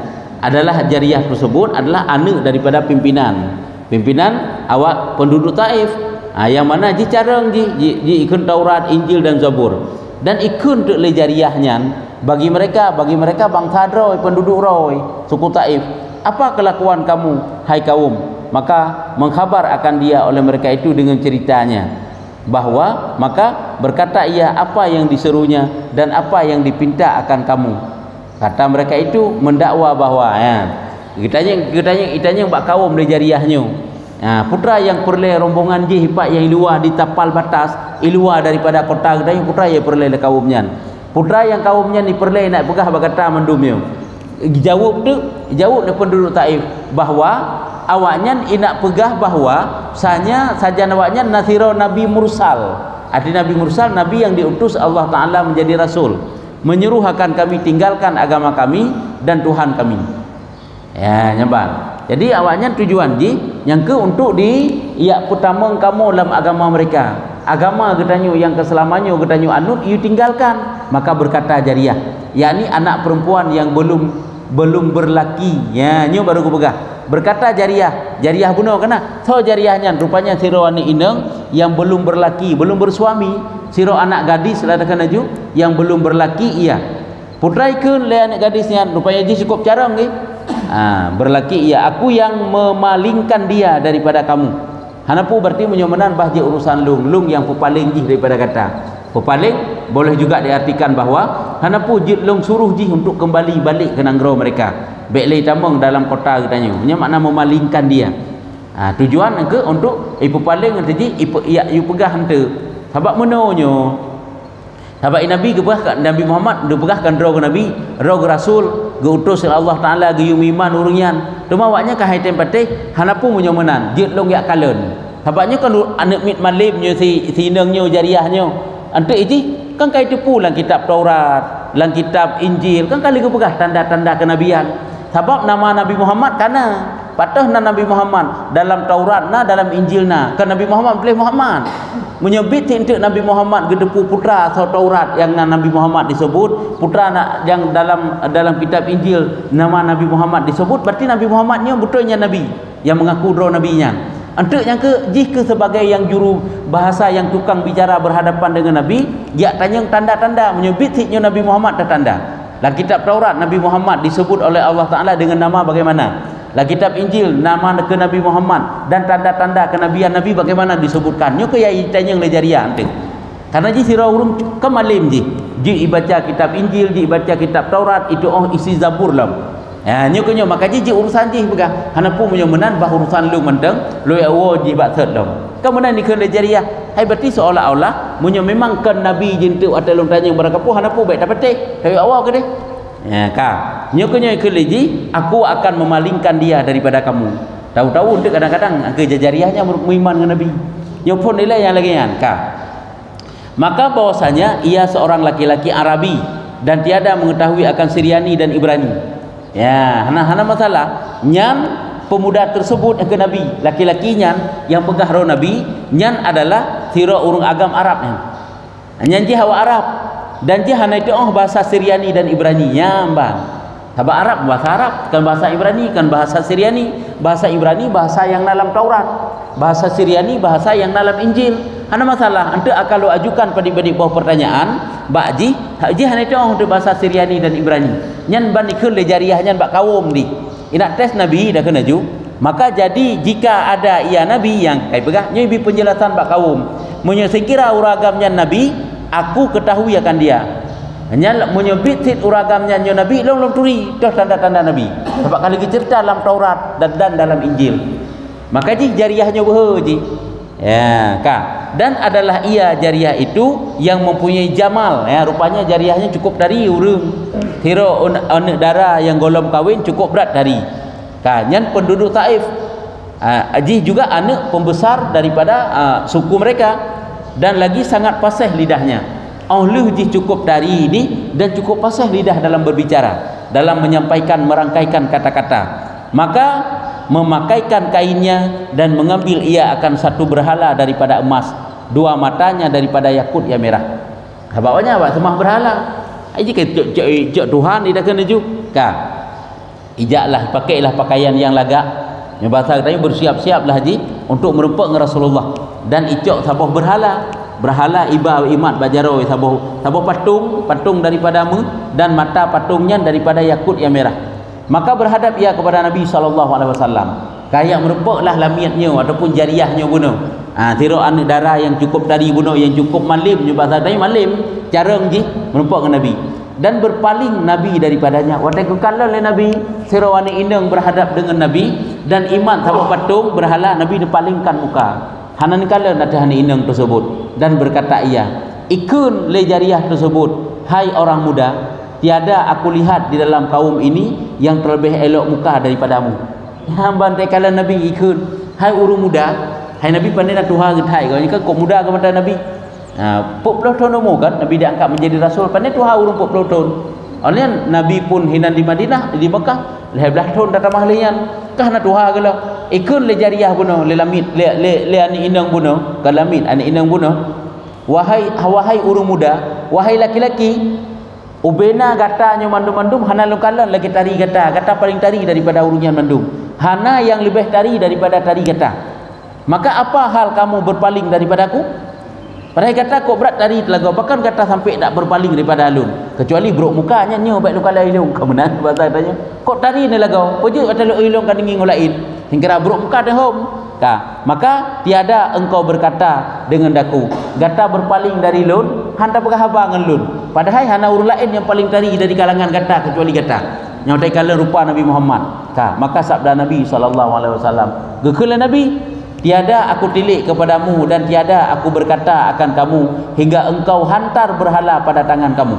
adalah jariah tersebut adalah anak daripada pimpinan awak penduduk Taif yang mana ji carang ji ikun Taurat Injil dan Zabur dan ikun tu le jariahnya bagi mereka bangsa Roy penduduk Roy suku Taif apa kelakuan kamu hai kaum maka mengkhabar akan dia oleh mereka itu dengan ceritanya bahwa maka berkata ia apa yang diserunya dan apa yang dipinta akan kamu kata mereka itu mendakwa bahwa kitanya bak kaum le jariahnya putra yang perle rombongan je hipak yang luar di tapal batas luar daripada kota gedai putra yang perle le kaumnya putra yang kaumnya ni perle nak pegah berkata mendumnya jawab le penduduk Taif bahwa awaknya nak pegah bahawa saja awaknya nasiro Nabi Mursal artinya Nabi Mursal Nabi yang diutus Allah Ta'ala menjadi Rasul menyuruh akan kami tinggalkan agama kami dan Tuhan kami nyambang jadi awaknya tujuan ji yang ke untuk pertama kamu dalam agama mereka agama katanya yang keselamanya katanya anut you tinggalkan, maka berkata jariah, yakni anak perempuan yang belum berlaki, ya nyu baru ku pegah berkata jariah bunuh kena so jariahnya rupanya siro anak ineng yang belum berlaki, belum bersuami, siro anak gadis lah kena ju yang belum berlaki ia putraikeun le anak gadisnya rupanya ji cukup carang ni berlaki ia, aku yang memalingkan dia daripada kamu. Hanapu berarti menyomenan bahji urusan lung yang pepaling jih daripada kata pepaling boleh juga diartikan bahawa hanapu jid lung suruh jih untuk kembali balik ke nanggro mereka beklei tambang dalam kota katanya, punya makna memalingkan dia. Tujuan ke untuk ipu paling nanti ipu iu pegah hante sebab menonyo sebab Nabi ke Nabi Muhammad dia pegahkan roh Nabi, roh Rasul geutus Allah Taala ge yumiman urungian demawaknya ka hai tempateh hanapu menyomenan jid long yak kalen sebabnya kan anak mit malimnya si inengnya jariahnya ante iji kan kai tepu lang kitab Taurat lang kitab Injil kan kali ke pegah tanda-tanda kenabian sebab nama Nabi Muhammad kana patah na Nabi Muhammad dalam Taurat na dalam Injil na kan Nabi Muhammad pilih Muhammad menyebut untuk Nabi Muhammad gedepu putra atau Taurat yang Nabi Muhammad disebut putra yang dalam kitab Injil nama Nabi Muhammad disebut berarti Nabi Muhammadnya betulnya Nabi yang mengaku roh nabinya untuk yang ke jih ke sebagai yang juru bahasa yang tukang bicara berhadapan dengan Nabi dia tanya tanda-tanda menyebut siknya Nabi Muhammad tanda. Dalam kitab Taurat Nabi Muhammad disebut oleh Allah Ta'ala dengan nama bagaimana, dalam kitab Injil nama ke Nabi Muhammad dan tanda-tanda kenabian Nabi bagaimana disebutkan. Nyo ke ya tanya le jariah ante karena ji sira urung kemalim ji baca kitab Injil, ji baca kitab Taurat itu isi Zabur lam. Nyo ke nyo maka ji urusan ji begah hanapu menyomenan bah urusan lu mendeng lu awo ji bak set lam. Kemudian ni ke le jariah hai berarti seolah-olah munyo memang kan Nabi jintu atau long tanya berakapu hanapu baik dapat teh hai awal ke deh ka nyo ke leji aku akan memalingkan dia daripada kamu. Tahu-tahu untuk kadang-kadang ke jariahnya beriman dengan Nabi nyo pun nilai yang lagi ka maka bahwasanya ia seorang laki-laki Arabi dan tiada mengetahui akan Syriani dan Ibrani. Ya hana masalah nyan pemuda tersebut ke Nabi laki-lakinya yang pegah roh Nabi nyan adalah siro urung agam Arab nyan ji hawa Arab dan ji hana itu bahasa Syriani dan Ibrani nyambang sabab Arab bahasa Arab kan bahasa Ibrani kan bahasa Syriani, bahasa Ibrani bahasa yang dalam Taurat, bahasa Syriani bahasa yang dalam Injil. Hana masalah ante akan lo ajukan pada bawah pertanyaan bakji hana itu untuk bahasa Syriani dan Ibrani nyan bandikun le jariah nyan bak kaum di ina tes Nabi dah kena ju maka jadi jika ada ia Nabi yang kai pegah nyo bi penjelasan bak kaum munyo sekira uragamnya Nabi aku ketahui akan dia hanya munyo bitit uragamnya nyo Nabi long turi dah tanda-tanda Nabi sebab kalau cerita dalam Taurat dan dalam Injil maka ji jariahnya behaji ya ka dan adalah ia jariah itu yang mempunyai jamal ya rupanya jariahnya cukup dari urung hero anak dara yang golom kawin cukup berat dari kanyan penduduk Taif Ajih juga anak pembesar daripada suku mereka dan lagi sangat fasih lidahnya. Allah jih cukup dari ini dan cukup fasih lidah dalam berbicara, dalam menyampaikan merangkaikan kata-kata. Maka memakaikan kainnya dan mengambil ia akan satu berhala daripada emas, dua matanya daripada yakut yang merah. Bawanya awak semah berhala. Jika cek Tuhan tidak kena juga. Ijaklah pakailah pakaian yang lagak. Yang bahasa katanya bersiap-siaplah haji untuk merempak dengan Rasulullah dan icok sabuh berhala iba imat bajaro sabuh patung daripadamu dan mata patungnya daripada yakut yang merah. Maka berhadap ia kepada Nabi SAW, kayak merempaklah lamiatnya ataupun jariahnya bunuh. Tiro anak darah yang cukup dari bunuh, yang cukup malim, bahasa tadi malim carang ji merempak dengan Nabi dan berpaling Nabi daripadanya. Wadai kekalan oleh Nabi serawani indeng berhadap dengan Nabi dan iman sama patung berhala Nabi dipalingkan muka. Hanan kala natahani indeng tersebut dan berkata ia, ikun le jariah tersebut, hai orang muda, tiada aku lihat di dalam kaum ini yang terlebih elok muka daripadamu. Hamba kala Nabi ikun, hai urung muda, hai Nabi pandai nak Tuhan gedai kau ni kan kau muda ke mata Nabi. 40 tahun umur kan Nabi diangkat menjadi rasul, pandai Tuhan urung 40 tahun. Oleh Nabi pun hinan di Madinah, di Mekah 12 tahun datang mahlian. Kah nak Tuhan ke lah. ikun le jariah bunuh le lamit le ani inang bunuh ke lamit ani inang bunuh wahai urang muda, wahai laki-laki, ubena gata nyo mandum-mandum hana lukalan lagi tari gata paling tari daripada urunyan mandum, hana yang lebih tari daripada tari gata. Maka apa hal kamu berpaling daripada aku? Padahal kata kok berat tari telaga, bahkan kata sampai tak berpaling daripada alun, kecuali buruk mukanya nyo baik lukalan ilung kemenan bahasa katanya kok tari ni laga pojok atau ilung kan ingin ngolain hingga buruk muka dah hom. Maka tiada engkau berkata dengan daku gata berpaling dari lun hanta pegah abang lun, padahal hana urang lain yang paling tari dari kalangan gata kecuali gata nyotai kala rupa Nabi Muhammad. Maka sabda Nabi SAW, gekala Nabi, tiada aku tilik kepadamu dan tiada aku berkata akan kamu hingga engkau hantar berhala pada tangan kamu.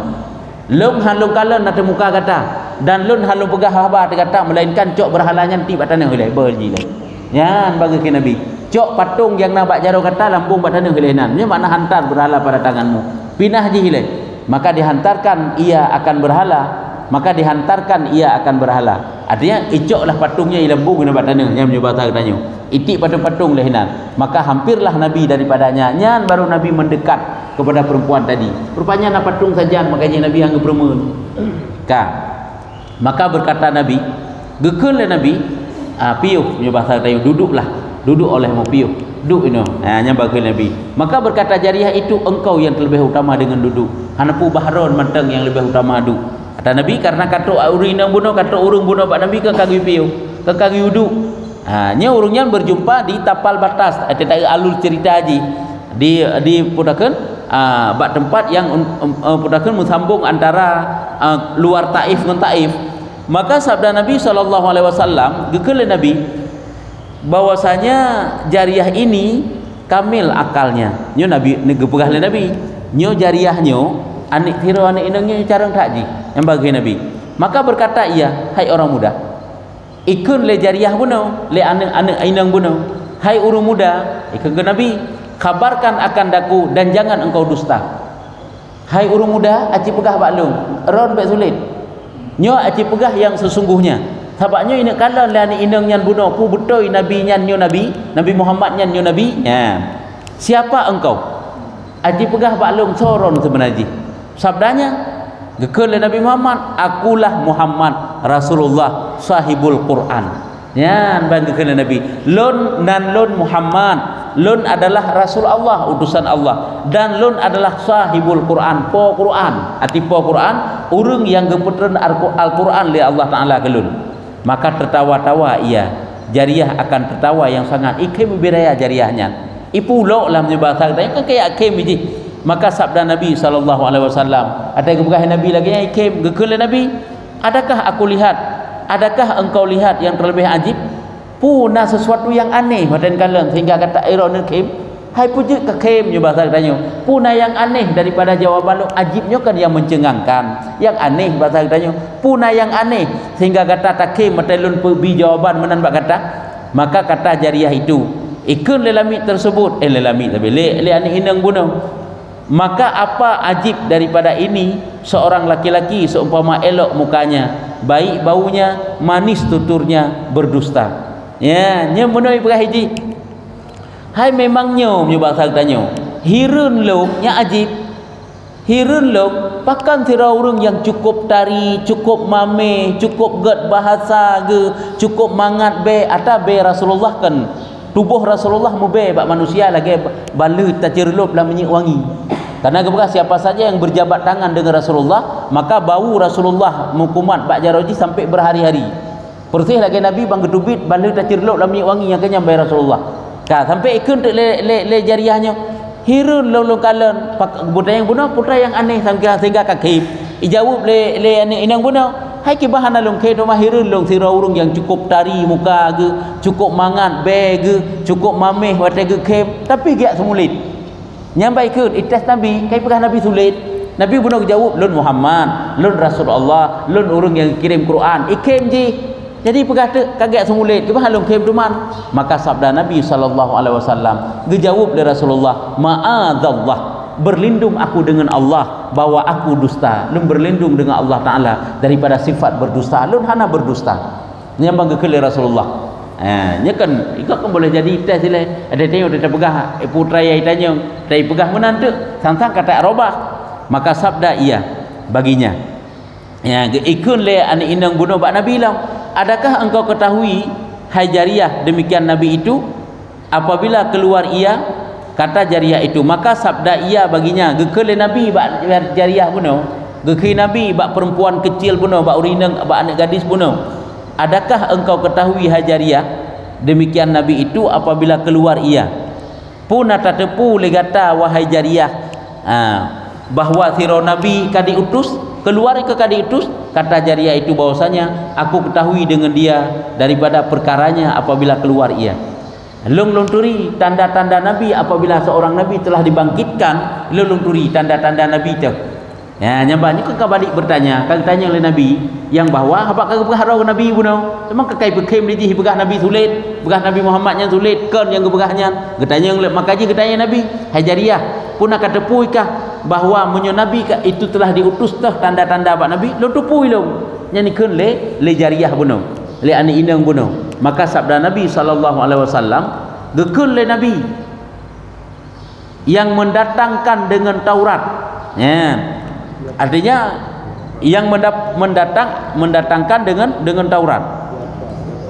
Lung halung kala nak muka kata dan lun halung pegah haba kata, melainkan cok berhalanya nanti batana hilai berji lai. Yan bagi ke Nabi, cok patung yang nak bak jaro kata lambung batana hilainan. Ini makna hantar berhala pada tanganmu. Pinah je hilai. Maka dihantarkan ia akan berhala, maka dihantarkan ia akan berhala. Artinya icoklah patungnya lambung dengan batana yang menyebabkan katanya. Itik patung-patung lehinan. Maka hampirlah Nabi daripadanya. Nyan baru Nabi mendekat kepada perempuan tadi. Rupanya nak patung saja, makanya Nabi anggap bermen. Maka berkata Nabi, gekullah Nabi, piuh punya bahasa tayu, duduk oleh mau piuh, duduk ini. Nya bagi Nabi. Maka berkata jariah itu, engkau yang terlebih utama dengan duduk. Hanapu bahron manteng yang lebih utama duduk. Kata Nabi, karena kata urang bunuh, kata urang bunuh Pak Nabi ke kagi piuh, ke kagi duduk. Nya urungnya berjumpa di tapal batas, ada alur cerita haji di pudakan bak tempat yang pudakan mensambung antara luar Taif dengan Taif. Maka sabda Nabi SAW, gekele Nabi, bahwasanya jariah ini kamil akalnya. Nyo Nabi negepegah le Nabi. Nyo jariahnya anik tiro anik inangnya carang takji yang bagi Nabi. Maka berkata ia, hai orang muda, ikun le jariah bunuh, le anak inang bunuh. Hai urang muda, ikun ke Nabi, kabarkan akan daku dan jangan engkau dusta. Hai urang muda, aci pegah baklung, ron baik sulit. Nyo aci pegah yang sesungguhnya. Sabaknya ini kalau lani inang nyan bunuh pu betul Nabi nyan nyo Nabi Muhammad nyan nyo Nabi. Siapa engkau? Aci pegah baklung soron sebenarnya. Sabdanya, gekele Nabi Muhammad, akulah Muhammad Rasulullah sahibul Quran. Bagi gekele Nabi, lun dan lun Muhammad. Lun adalah Rasul Allah, utusan Allah, dan lun adalah sahibul Quran, po Quran. Arti po Quran, urang yang geputran Al-Quran li Allah Taala ke lun. Maka tertawa-tawa ia. Jariah akan tertawa yang sangat ikhim biraya jariahnya. Ipu lo lah menyebahasa kan kayak ikhimiji. Maka sabda Nabi SAW, ada kebegahan Nabi lagi yang ikhim, gekele Nabi, adakah aku lihat, adakah engkau lihat yang terlebih ajib? Puna sesuatu yang aneh badan kalian sehingga kata iron kim, hai puji ke kim je bahasa katanya. Puna yang aneh daripada jawaban lu, ajibnya kan yang mencengangkan, yang aneh bahasa katanya. Puna yang aneh sehingga kata takim metelun perbi jawaban menan bak kata. Maka kata jariah itu, ikun lelami tersebut, lelami tapi le aneh inang bunuh. Maka apa ajib daripada ini, seorang laki-laki seumpama elok mukanya, baik baunya, manis tuturnya, berdusta. Nya menoi pegah hiji. Hai memangnya bahasa katanya. Hirun lo nya ajib. Hirun lo pakan tira urang yang cukup tari, cukup mame, cukup gad bahasa ge, cukup mangat be ata be Rasulullah kan. Tubuh Rasulullah mu be bak manusia lagi balut tacerlup lah minyak wangi. Karena kepada siapa saja yang berjabat tangan dengan Rasulullah, maka bau Rasulullah mukumat bak jaroji sampai berhari-hari. Persih lagi Nabi bang gedubit balut tacerlup lah minyak wangi yang kenyang bayar Rasulullah. Sampai ikun le jariahnya. Hirun long kalan budak yang bunuh putra yang aneh sehingga kaki. Ijawab le inang bunuh. Hai kibahan long ke rumah hirun long sira urung yang cukup tari muka ge, cukup mangat be ge, cukup mameh wate ge kem, tapi giak semulit. Nyampai ikut itas Nabi, kai pegah Nabi sulit. Nabi bunuh jawab lun Muhammad, lun Rasulullah, lun urung yang kirim Quran. Ikem ji. Jadi pegah tu kaget semulit ke bahalung kem duman. Maka sabda Nabi SAW, dijawab oleh Rasulullah, ma'adzallah, berlindung aku dengan Allah bahwa aku dusta. Lun berlindung dengan Allah Taala daripada sifat berdusta. Lun hana berdusta. Nyambang ke Rasulullah. Nya kan ikut kan boleh jadi tes sila. Ada tengok dia pegah putra yang tanya, dia pegah menantu, sang-sang kata robah. Maka sabda ia baginya. Ya, ikun le an inang bunuh bak Nabi lah. Adakah engkau ketahui hai Jariyah demikian Nabi itu? Apabila keluar ia, kata Jariyah itu, maka sabda ia baginya, gekele Nabi bak Jariyah bunuh. Gekele Nabi bak perempuan kecil bunuh, bak urinang, bak anak gadis bunuh. Adakah engkau ketahui hai Jariyah demikian Nabi itu apabila keluar ia? Pun ata tepu le kata wahai Jariyah bahawa sira Nabi kadi utus, keluar ke kadi utus. Kata Jariyah itu bahwasanya aku ketahui dengan dia daripada perkaranya apabila keluar ia. Long turi tanda-tanda Nabi apabila seorang Nabi telah dibangkitkan, long turi tanda-tanda Nabi itu. Ya, nyambanya kau balik bertanya, kau tanya oleh Nabi yang bahawa apa kau begah roh Nabi bunuh? Memang kekai bekem di begah Nabi sulit, begah Nabi Muhammadnya sulit, kan yang begahnya. Getanya maka je getanya Nabi, hai Jariyah, pun akan tepuikah bahawa menyo Nabi itu telah diutus tah tanda-tanda bak Nabi? Lo tepui lo. Nyanikeun le Jariyah bunuh, le ani inang bunuh. Maka sabda Nabi SAW, gekeun le Nabi yang mendatangkan dengan Taurat. Ya. Artinya yang mendatangkan dengan Taurat.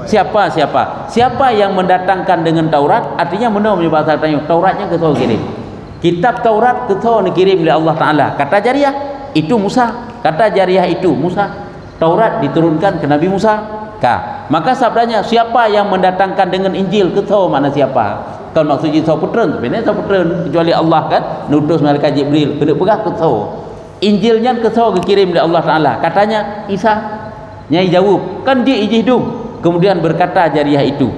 Siapa yang mendatangkan dengan Taurat? Artinya mana punya bahasa tanya Tauratnya ke tahu kirim. Kitab Taurat ke tahu dikirim oleh Allah Taala. Kata Jariyah itu Musa. Kata Jariyah itu Musa. Taurat diturunkan ke Nabi Musa. Maka sabdanya siapa yang mendatangkan dengan Injil ke tahu mana siapa? Kalau maksudnya sauputren, sebenarnya sauputren kecuali Allah kan nutus malaikat Jibril kena pegah ke tahu. Injilnya kesau dikirim oleh Allah Ta'ala. Katanya Isa. Nyai jawab, kan dia ijih dum. Kemudian berkata Jariyah itu,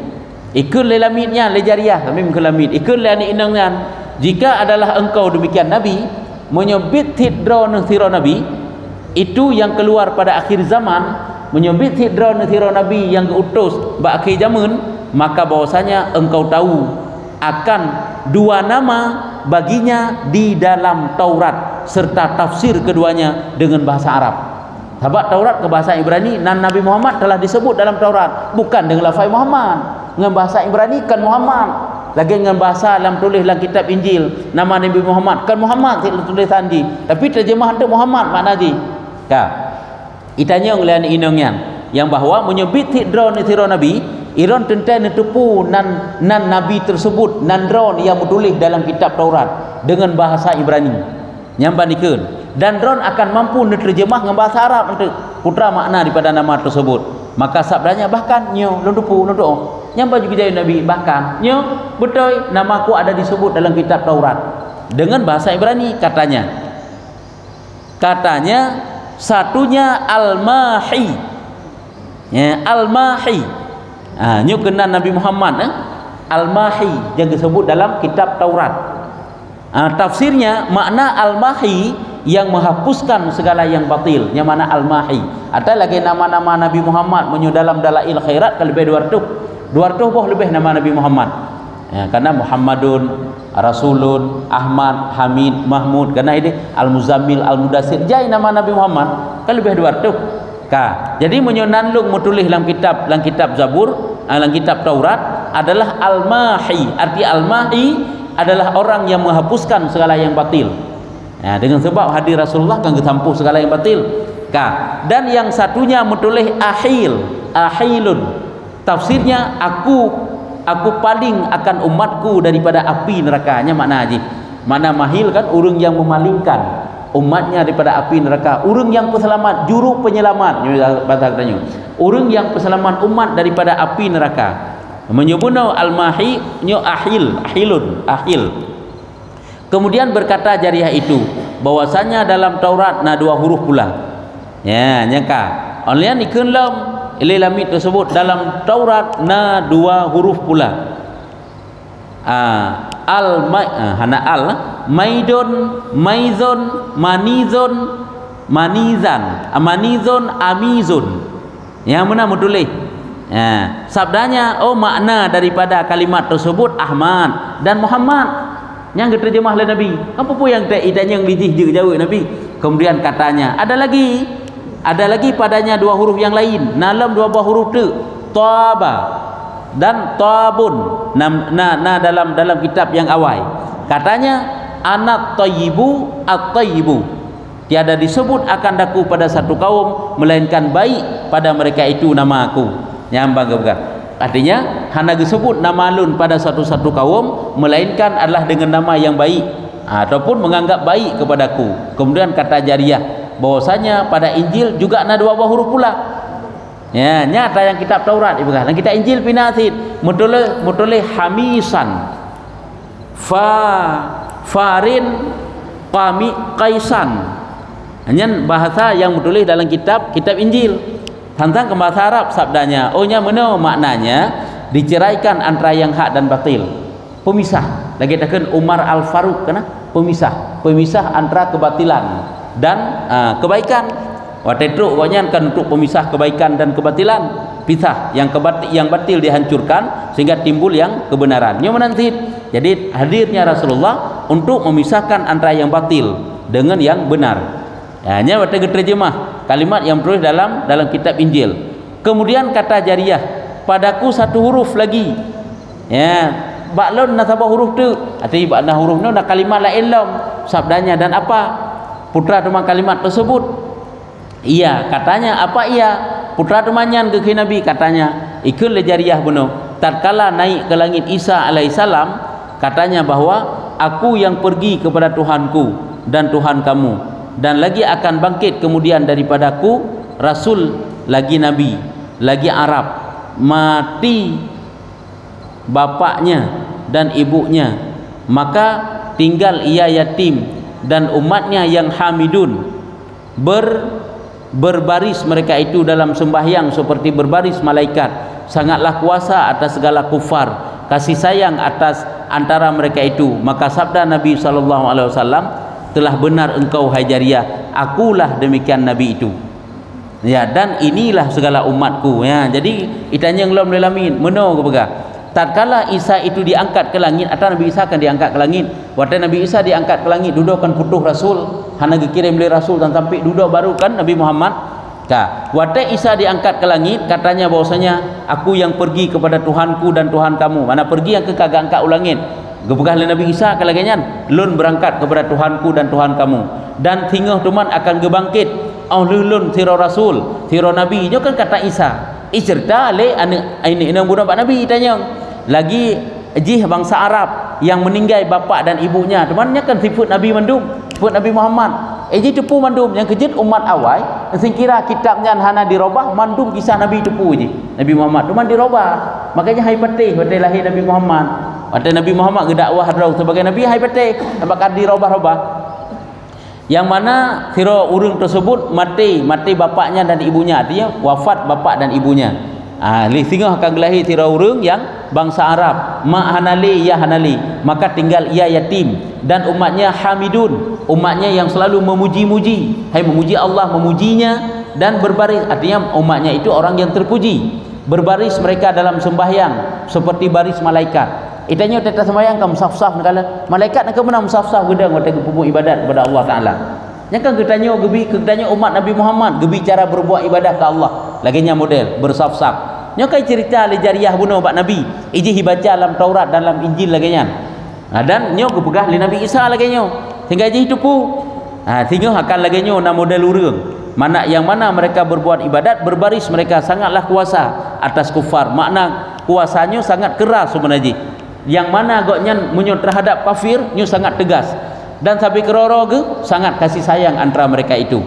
ikun le lamitnya le Jariyah, kami ke lamit. Ikun le anik inangnya, jika adalah engkau demikian Nabi, menyebut hidra nasira Nabi, itu yang keluar pada akhir zaman, menyebut hidra nasira Nabi yang diutus pada akhir zaman, maka bahwasanya engkau tahu akan dua nama baginya di dalam Taurat serta tafsir keduanya dengan bahasa Arab. Sebab Taurat ke bahasa Ibrani dan Nabi Muhammad telah disebut dalam Taurat bukan dengan lafaz Muhammad, dengan bahasa Ibrani kan Muhammad, lagi dengan bahasa dalam tulis dalam kitab Injil nama Nabi Muhammad kan Muhammad tulis sandi, tapi terjemahan tu Muhammad makna ji. Itanya oleh inangnya yang bahawa menyebut hidra nasira Nabi Iran tentang netepu nan Nabi tersebut nan ron yang menulis dalam kitab Taurat dengan bahasa Ibrani nyambanikeun dan ron akan mampu nerjemah dengan bahasa Arab untuk putra makna daripada nama tersebut. Maka sabdanya bahkan nyo lundupu lundu nyamba juga jadi Nabi bahkan nyo betul namaku ada disebut dalam kitab Taurat dengan bahasa Ibrani. Katanya satunya Al-Mahi ya, Al-Mahi nyo kenal Nabi Muhammad Al-Mahi yang disebut dalam kitab Taurat. Tafsirnya makna Al-Mahi yang menghapuskan segala yang batil, yang mana Al-Mahi. Ada lagi nama-nama Nabi Muhammad menyo dalam dalail khairat lebih 200 boh lebih nama Nabi Muhammad ya, karena Muhammadun Rasulun Ahmad Hamid Mahmud karena ini Al-Muzammil Al-Mudassir jai nama Nabi Muhammad kan lebih 200. Jadi menyonanlung menulis dalam kitab Zabur, dalam kitab Taurat adalah Al-Mahi. Arti Al-Mahi adalah orang yang menghapuskan segala yang batil. Ya, dengan sebab hadir Rasulullah kan ketampuh segala yang batil. Dan yang satunya menulis Ahilun. Tafsirnya aku paling akan umatku daripada api nerakanya makna haji. Mana mahil kan orang yang memalingkan umatnya daripada api neraka, orang yang peselamat, juru penyelamat bahasa katanya, orang yang peselamat umat daripada api neraka. Menyebutnya Al-Mahi nyo ahil. Kemudian berkata Jariyah itu bahwasanya dalam Taurat na 2 huruf pula ya nyangka oleh nikeun lam lamit tersebut dalam Taurat na 2 huruf pula Maidon, Maizon, Manizon, Manizon, Amizon. Yang mana menulis? Ya, sabdanya makna daripada kalimat tersebut Ahmad dan Muhammad yang diterjemah oleh Nabi. Apa pun yang yang bijih jauh Nabi. Kemudian katanya ada lagi padanya 2 huruf yang lain. Dalam 2 buah huruf tu Taba dan tabun. Dalam kitab yang awal katanya anat tayyibu at-tayyibu, tiada disebut akan daku pada satu kaum melainkan baik pada mereka itu nama aku. Nyambang ke? Artinya hana disebut nama lun pada satu kaum melainkan adalah dengan nama yang baik ataupun menganggap baik kepadaku. Kemudian kata Jariyah bahwasanya pada Injil juga ada 2 buah huruf pula. Ya, nyata yang kitab Taurat ibu kan. Kita Injil pinasid mutole hamisan farin qami qaisan. Hanya bahasa yang ditulis dalam kitab Injil. Tentang ke bahasa Arab sabdanya. Ohnya mana maknanya diceraikan antara yang hak dan batil. Pemisah. Lagi takkan Umar Al-Faruq kena pemisah antara kebatilan dan kebaikan. Waktu itu pokoknya kan untuk pemisah kebaikan dan kebatilan, pisah yang batil dihancurkan sehingga timbul yang kebenaran. Nanti jadi hadirnya Rasulullah untuk memisahkan antara yang batil dengan yang benar. Hanya waktu terjemah kalimat yang terus dalam kitab Injil. Kemudian kata Jariyah, padaku satu huruf lagi. Ya, baklon nasabah huruf tu. Artinya bakna huruf tu nak kalimat lain lam sabdanya dan apa? Putra dengan kalimat tersebut. Iya, katanya apa iya? Putra temannya ke Nabi katanya, ikul Jariyah bunuh. Tatkala naik ke langit Isa alaihissalam, katanya bahwa aku yang pergi kepada Tuhanku dan Tuhan kamu, dan lagi akan bangkit kemudian daripadaku Rasul, lagi Nabi, lagi Arab, mati bapaknya dan ibunya, maka tinggal ia yatim dan umatnya yang hamidun berbaris mereka itu dalam sembahyang seperti berbaris malaikat, sangatlah kuasa atas segala kufar, kasih sayang atas antara mereka itu. Maka sabda Nabi SAW, telah benar engkau hai Jariyah, akulah demikian Nabi itu. Ya, dan inilah segala umatku. Ya, jadi itanya ngelom lelamin meno ke pegah. Tatkala Isa itu diangkat ke langit, atau Nabi Isa akan diangkat ke langit. Waktu Nabi Isa diangkat ke langit, duduk kan putuh Rasul, hana dikirim oleh Rasul dan sampai duduk baru kan Nabi Muhammad. Waktu Isa diangkat ke langit, katanya bahwasanya aku yang pergi kepada Tuhanku dan Tuhan kamu. Mana pergi yang ke kagak angkat ulangit. Gepegah oleh Nabi Isa ke lagian, lun berangkat kepada Tuhanku dan Tuhan kamu. Dan tinggal tuman akan gebangkit. Lun siro Rasul, siro Nabi. Itu kan kata Isa. Cerita le ini budak Nabi tanya. Lagi jih bangsa Arab yang meninggal bapa dan ibunya, temannya kan sifat Nabi mandum, sifat Nabi Muhammad. Tepu mandum yang kejut umat awal, sing kira kitabnya hana dirubah, mandum kisah Nabi tepu je. Nabi Muhammad teman dirubah. Makanya hai patih waktu lahir Nabi Muhammad. Waktu Nabi Muhammad gedakwah hadrau sebagai nabi hai patih, apakah dirubah-rubah. Yang mana kira urang tersebut mati bapaknya dan ibunya, artinya wafat bapak dan ibunya. Li singah akan gelahir tira urang yang bangsa Arab, ma hanali ya hanali, maka tinggal ia yatim dan umatnya hamidun, umatnya yang selalu memuji-muji, hai memuji Allah, memujinya dan berbaris, artinya umatnya itu orang yang terpuji, berbaris mereka dalam sembahyang seperti baris malaikat. Itanya tetap sembahyang kamu saf-saf negala malaikat nak kemana saf-saf gedang waktu pupuk ibadat kepada Allah Taala. Yang kan ketanya umat Nabi Muhammad gebi cara berbuat ibadah ke Allah, laginya model bersaf-saf. Nyokai cerita le Jariyah bunuh bak Nabi, iji baca dalam Taurat, dalam Injil laginya. Dan nyo kepegah le Nabi Isa laginya. Hingga iji itu pu. Tinggal akan laginya na model urang. Yang mana mereka berbuat ibadat, berbaris mereka sangatlah kuasa atas kufar. Makna kuasanya sangat keras sebenarnya. Yang mana agaknya menyut terhadap kafir nyo sangat tegas. Dan sampai keroro ke sangat kasih sayang antara mereka itu.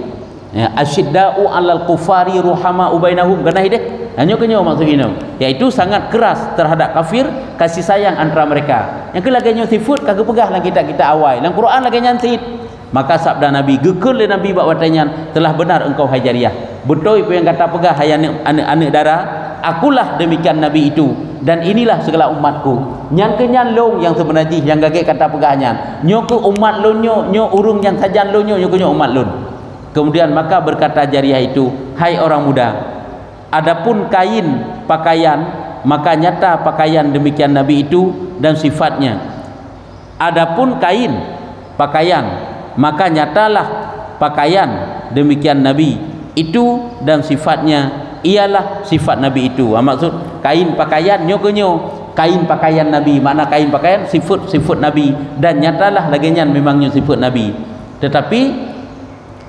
Ya, asyidda'u 'alal kufari ruhama'u bainahum, kena deh. Hanya kenyo maksud ini, yaitu sangat keras terhadap kafir, kasih sayang antara mereka. Yang kelaganya sifat kagak pegah lah kita awal. Dalam Quran lagi nyantit. Maka sabda Nabi, gekul le Nabi bak watanya, telah benar engkau hai Jariyah. Betul apa yang kata pegah hai anak darah, akulah demikian Nabi itu dan inilah segala umatku. Yang kenyan long yang sebenarnya yang gagek kata pegahnya. Nyo ke umat lo nyo urung yang sajan lo nyo ke umat lo. Kemudian maka berkata Jariyah itu, hai orang muda, adapun kain pakaian, maka nyata pakaian demikian Nabi itu dan sifatnya. Adapun kain pakaian, maka nyatalah pakaian demikian Nabi itu dan sifatnya ialah sifat Nabi itu. Maksud kain pakaian nyo ke nyo kain pakaian Nabi, makna kain pakaian sifat Nabi, dan nyatalah laginya memangnya sifat Nabi, tetapi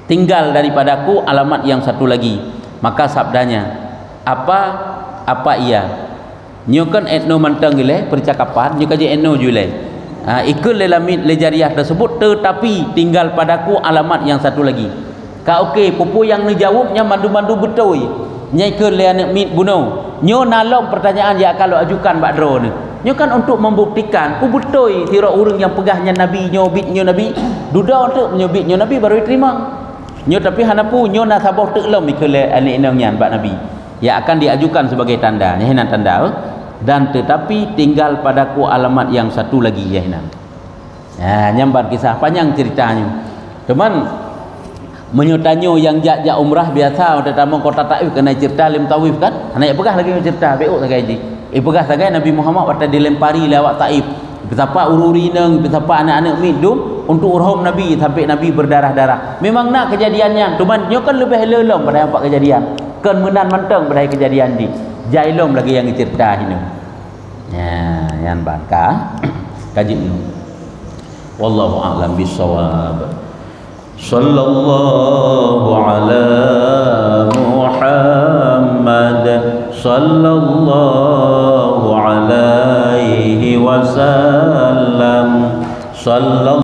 tinggal daripadaku alamat yang satu lagi. Maka sabdanya apa ia nyo kan etno mantang gile percakapan nyo kaji etno jule ikut lelamit lejariah tersebut, tetapi tinggal padaku alamat yang satu lagi. Ka okey pupu yang ngejawabnya mandu-mandu betul nyai ke le anak mit bunuh nyo nalong pertanyaan yang kalau ajukan bakdro ni nyo kan untuk membuktikan ku betul tira urang yang pegahnya Nabi nyo bit nyo Nabi duda untuk menyebit nyo Nabi baru diterima nyo, tapi hanapu nyo na sabah teklom ke le anak inangnya bak Nabi ya akan diajukan sebagai tanda nyahinan tanda dan tetapi tinggal padaku alamat yang satu lagi yahinan. Nyambar kisah panjang ceritanya teman menyotanyo yang jak umrah biasa terutama kota Taif kena cerita lim Tawif kan anak pegah lagi cerita beuk sagai ji pegah sagai Nabi Muhammad waktu dilempari lewat Taif betapa ururi neng betapa anak-anak midum untuk urhum Nabi sampai Nabi berdarah-darah. Memang nak kejadiannya cuman nyo kan lebih lelom pada nampak kejadian kan menan manteng pada kejadian di jailom lagi yang cerita ini ya yang bangka kaji ini wallahu a'lam bissawab. Sallallahu ala Muhammad sallallahu alaihi wasallam sallallahu